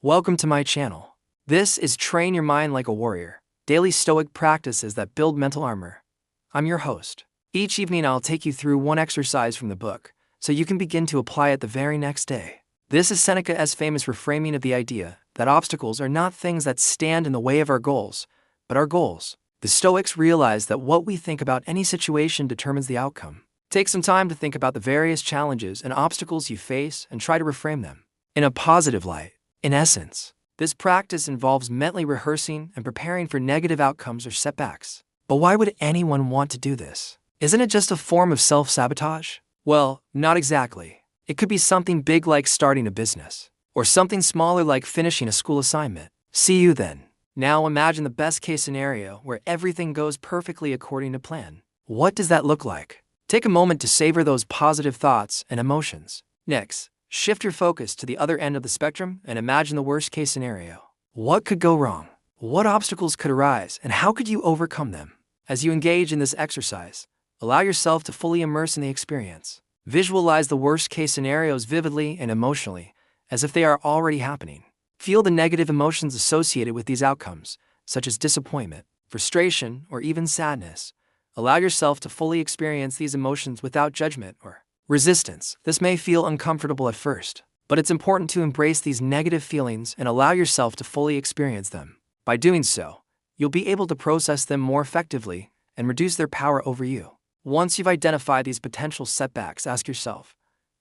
Welcome to my channel. This is Train Your Mind Like a Warrior, daily Stoic practices that build mental armor. I'm your host. Each evening I'll take you through one exercise from the book, so you can begin to apply it the very next day. This is Seneca's famous reframing of the idea that obstacles are not things that stand in the way of our goals, but our goals. The Stoics realize that what we think about any situation determines the outcome. Take some time to think about the various challenges and obstacles you face and try to reframe them in a positive light. In essence, this practice involves mentally rehearsing and preparing for negative outcomes or setbacks. But why would anyone want to do this? Isn't it just a form of self-sabotage? Well, not exactly. It could be something big like starting a business, or something smaller like finishing a school assignment. See you then. Now imagine the best-case scenario where everything goes perfectly according to plan. What does that look like? Take a moment to savor those positive thoughts and emotions. Next, shift your focus to the other end of the spectrum and imagine the worst-case scenario. What could go wrong? What obstacles could arise, and how could you overcome them? As you engage in this exercise, allow yourself to fully immerse in the experience. Visualize the worst-case scenarios vividly and emotionally, as if they are already happening. Feel the negative emotions associated with these outcomes, such as disappointment, frustration, or even sadness. Allow yourself to fully experience these emotions without judgment or resistance. This may feel uncomfortable at first, but it's important to embrace these negative feelings and allow yourself to fully experience them. By doing so, you'll be able to process them more effectively and reduce their power over you. Once you've identified these potential setbacks, ask yourself,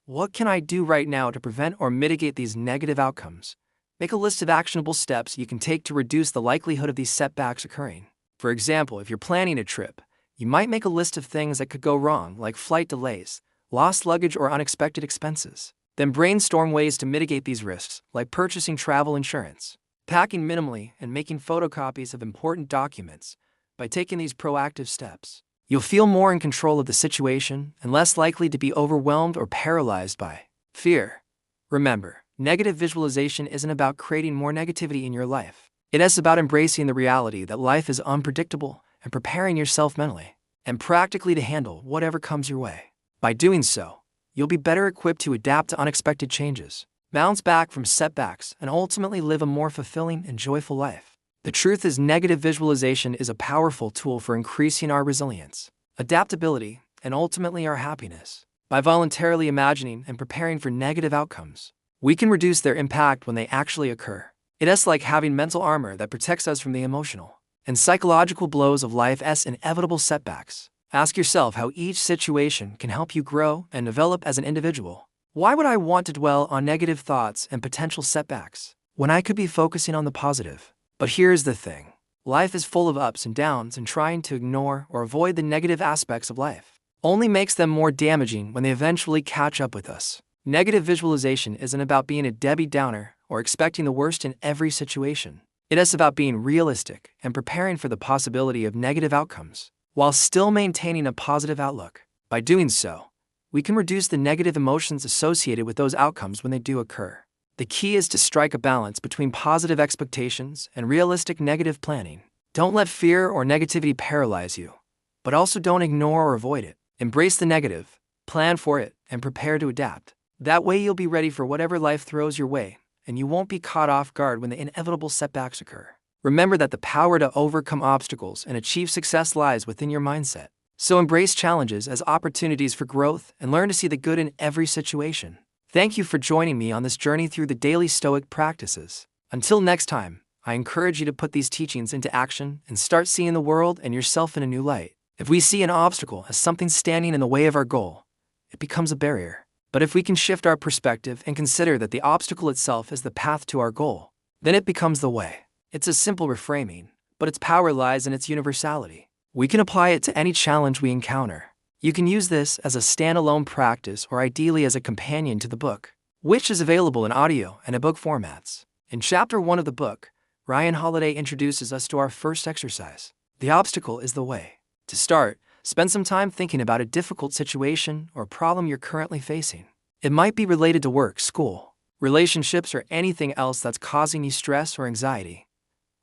what can I do right now to prevent or mitigate these negative outcomes? Make a list of actionable steps you can take to reduce the likelihood of these setbacks occurring. For example, if you're planning a trip, you might make a list of things that could go wrong, like flight delays, lost luggage, or unexpected expenses. Then brainstorm ways to mitigate these risks, like purchasing travel insurance, packing minimally, and making photocopies of important documents. By taking these proactive steps, you'll feel more in control of the situation and less likely to be overwhelmed or paralyzed by fear. Remember, negative visualization isn't about creating more negativity in your life. It is about embracing the reality that life is unpredictable and preparing yourself mentally and practically to handle whatever comes your way. By doing so, you'll be better equipped to adapt to unexpected changes, bounce back from setbacks, and ultimately live a more fulfilling and joyful life. The truth is, negative visualization is a powerful tool for increasing our resilience, adaptability, and ultimately our happiness. By voluntarily imagining and preparing for negative outcomes, we can reduce their impact when they actually occur. It is like having mental armor that protects us from the emotional and psychological blows of life's inevitable setbacks. Ask yourself how each situation can help you grow and develop as an individual. Why would I want to dwell on negative thoughts and potential setbacks when I could be focusing on the positive? But here's the thing. Life is full of ups and downs, and trying to ignore or avoid the negative aspects of life only makes them more damaging when they eventually catch up with us. Negative visualization isn't about being a Debbie Downer or expecting the worst in every situation. It is about being realistic and preparing for the possibility of negative outcomes, while still maintaining a positive outlook. By doing so, we can reduce the negative emotions associated with those outcomes when they do occur. The key is to strike a balance between positive expectations and realistic negative planning. Don't let fear or negativity paralyze you, but also don't ignore or avoid it. Embrace the negative, plan for it, and prepare to adapt. That way you'll be ready for whatever life throws your way, and you won't be caught off guard when the inevitable setbacks occur. Remember that the power to overcome obstacles and achieve success lies within your mindset. So embrace challenges as opportunities for growth and learn to see the good in every situation. Thank you for joining me on this journey through the daily Stoic practices. Until next time, I encourage you to put these teachings into action and start seeing the world and yourself in a new light. If we see an obstacle as something standing in the way of our goal, it becomes a barrier. But if we can shift our perspective and consider that the obstacle itself is the path to our goal, then it becomes the way. It's a simple reframing, but its power lies in its universality. We can apply it to any challenge we encounter. You can use this as a standalone practice or ideally as a companion to the book, which is available in audio and ebook formats. In Chapter 1 of the book, Ryan Holiday introduces us to our first exercise. The obstacle is the way. To start, spend some time thinking about a difficult situation or problem you're currently facing. It might be related to work, school, relationships, or anything else that's causing you stress or anxiety.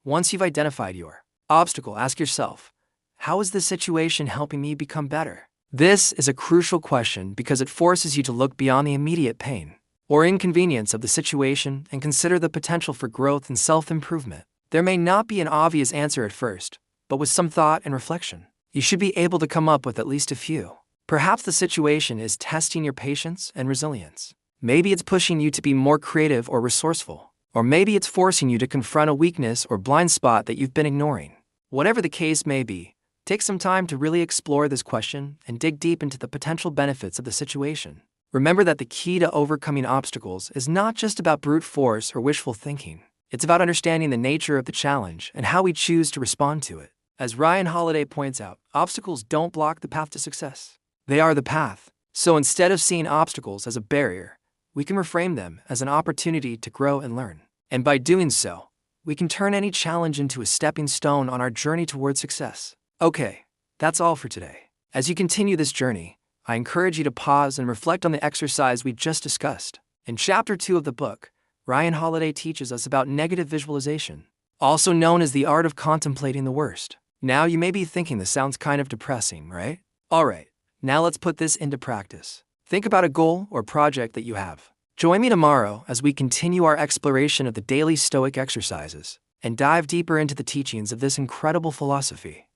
Once you've identified your obstacle, ask yourself, how is this situation helping me become better? This is a crucial question because it forces you to look beyond the immediate pain. or inconvenience of the situation and consider the potential for growth and self-improvement. There may not be an obvious answer at first, but with some thought and reflection, you should be able to come up with at least a few. Perhaps the situation is testing your patience and resilience. Maybe it's pushing you to be more creative or resourceful. Or maybe it's forcing you to confront a weakness or blind spot that you've been ignoring. Whatever the case may be, take some time to really explore this question and dig deep into the potential benefits of the situation. Remember that the key to overcoming obstacles is not just about brute force or wishful thinking. It's about understanding the nature of the challenge and how we choose to respond to it. As Ryan Holiday points out, obstacles don't block the path to success. They are the path. So instead of seeing obstacles as a barrier, we can reframe them as an opportunity to grow and learn. And by doing so, we can turn any challenge into a stepping stone on our journey towards success. Okay, that's all for today. As you continue this journey, I encourage you to pause and reflect on the exercise we just discussed. In Chapter 2 of the book, Ryan Holiday teaches us about negative visualization, also known as the art of contemplating the worst. Now you may be thinking this sounds kind of depressing, right? Alright, now let's put this into practice. Think about a goal or project that you have. Join me tomorrow as we continue our exploration of the daily Stoic exercises and dive deeper into the teachings of this incredible philosophy.